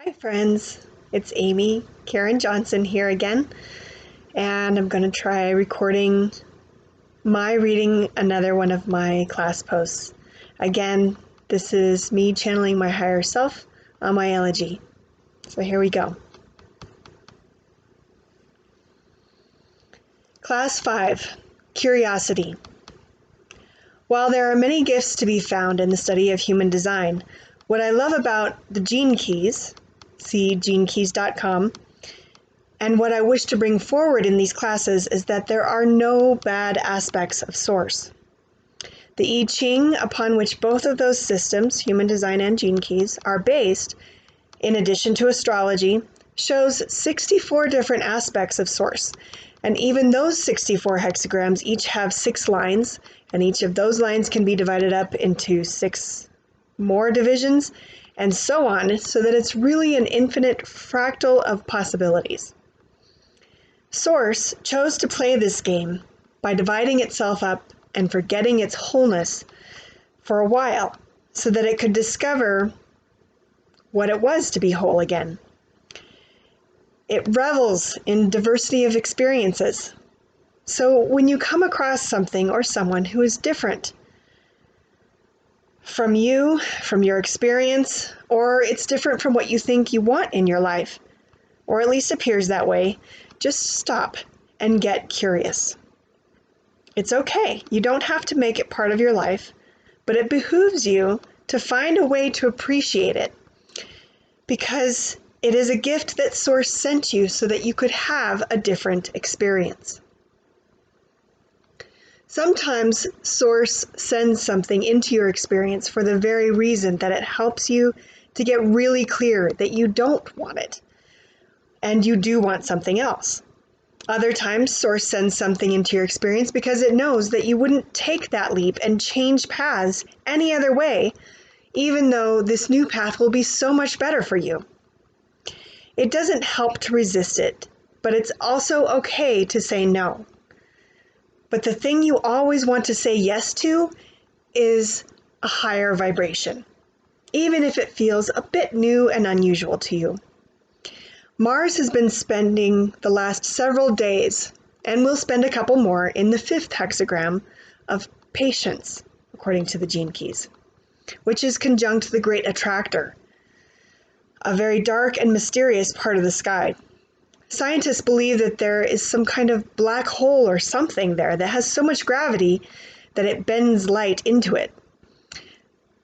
Hi, friends. It's Amy Karen Johnson here again, and I'm going to try recording my reading another one of my class posts. Again, this is me channeling my higher self on my elegy. So here we go. Class 5, Curiosity. While there are many gifts to be found in the study of human design, what I love about the Gene Keys, see genekeys.com, and what I wish to bring forward in these classes is that there are no bad aspects of Source. The I Ching, upon which both of those systems, human design and Gene Keys, are based, in addition to astrology, shows 64 different aspects of Source. And even those 64 hexagrams each have 6 lines, and each of those lines can be divided up into 6 more divisions, and so on, so that it's really an infinite fractal of possibilities. Source chose to play this game by dividing itself up and forgetting its wholeness for a while, so that it could discover what it was to be whole again. It revels in diversity of experiences. So when you come across something or someone who is different from you, from your experience, or it's different from what you think you want in your life, or at least appears that way, just stop and get curious. It's okay. You don't have to make it part of your life, but it behooves you to find a way to appreciate it, because it is a gift that Source sent you so that you could have a different experience. Sometimes Source sends something into your experience for the very reason that it helps you to get really clear that you don't want it, and you do want something else. Other times, Source sends something into your experience because it knows that you wouldn't take that leap and change paths any other way, even though this new path will be so much better for you. It doesn't help to resist it, but it's also okay to say no. But the thing you always want to say yes to is a higher vibration, even if it feels a bit new and unusual to you. Mars has been spending the last several days, and will spend a couple more, in the 5th hexagram of Patience, according to the Gene Keys, which is conjunct the Great Attractor, a very dark and mysterious part of the sky. Scientists believe that there is some kind of black hole or something there that has so much gravity that it bends light into it.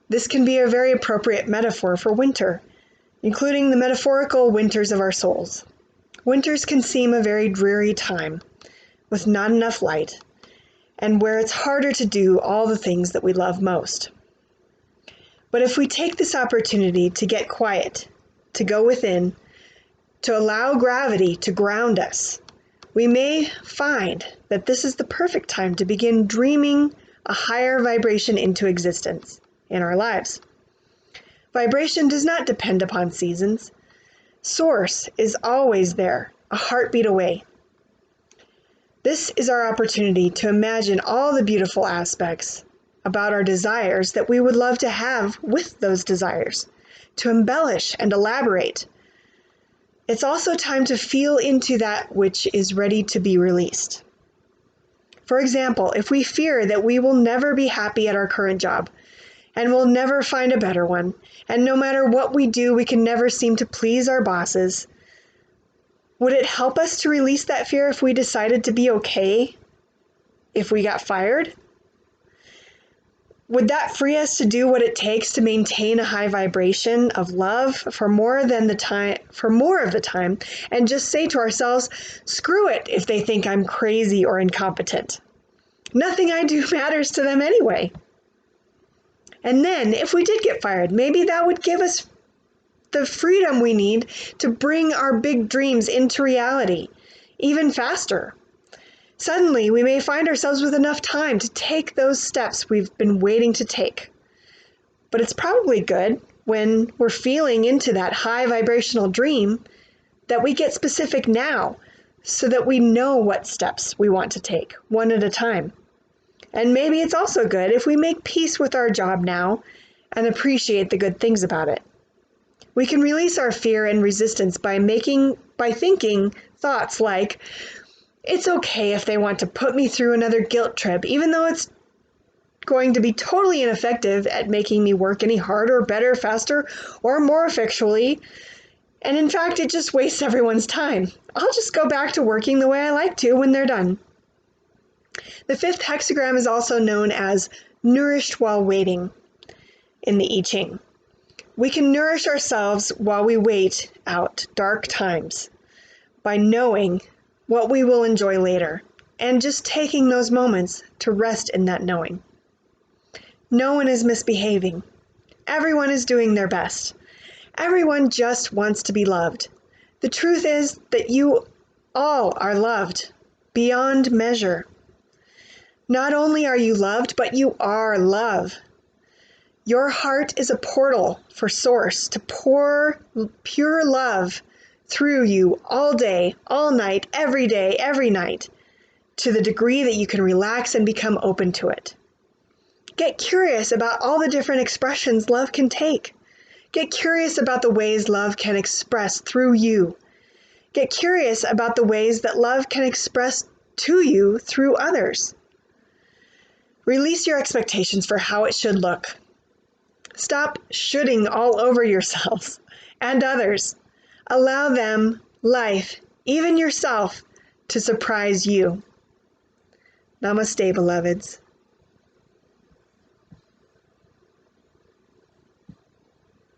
This can be a very appropriate metaphor for winter, including the metaphorical winters of our souls. Winters can seem a very dreary time, with not enough light, and where it's harder to do all the things that we love most. But if we take this opportunity to get quiet, to go within, to allow gravity to ground us, we may find that this is the perfect time to begin dreaming a higher vibration into existence in our lives. Vibration does not depend upon seasons. Source is always there, a heartbeat away. This is our opportunity to imagine all the beautiful aspects about our desires that we would love to have with those desires, to embellish and elaborate. It's also time to feel into that which is ready to be released. For example, if we fear that we will never be happy at our current job, and we'll never find a better one, and no matter what we do, we can never seem to please our bosses, would it help us to release that fear if we decided to be okay if we got fired? Would that free us to do what it takes to maintain a high vibration of love for more of the time, and just say to ourselves, screw it if they think I'm crazy or incompetent. Nothing I do matters to them anyway. And then, if we did get fired, maybe that would give us the freedom we need to bring our big dreams into reality even faster. Suddenly, we may find ourselves with enough time to take those steps we've been waiting to take. But it's probably good, when we're feeling into that high vibrational dream, that we get specific now, so that we know what steps we want to take, one at a time. And maybe it's also good if we make peace with our job now and appreciate the good things about it. We can release our fear and resistance by thinking thoughts like, it's okay if they want to put me through another guilt trip, even though it's going to be totally ineffective at making me work any harder, better, faster, or more effectually. And in fact, it just wastes everyone's time. I'll just go back to working the way I like to when they're done. The fifth hexagram is also known as nourished while waiting in the I Ching. We can nourish ourselves while we wait out dark times by knowing what we will enjoy later and just taking those moments to rest in that knowing. No one is misbehaving. Everyone is doing their best. Everyone just wants to be loved. The truth is that you all are loved beyond measure. Not only are you loved, but you are love. Your heart is a portal for Source to pour pure love through you all day, all night, every day, every night, to the degree that you can relax and become open to it. Get curious about all the different expressions love can take. Get curious about the ways love can express through you. Get curious about the ways that love can express to you through others. Release your expectations for how it should look. Stop shoulding all over yourselves and others. Allow them, life, even yourself, to surprise you. Namaste, beloveds.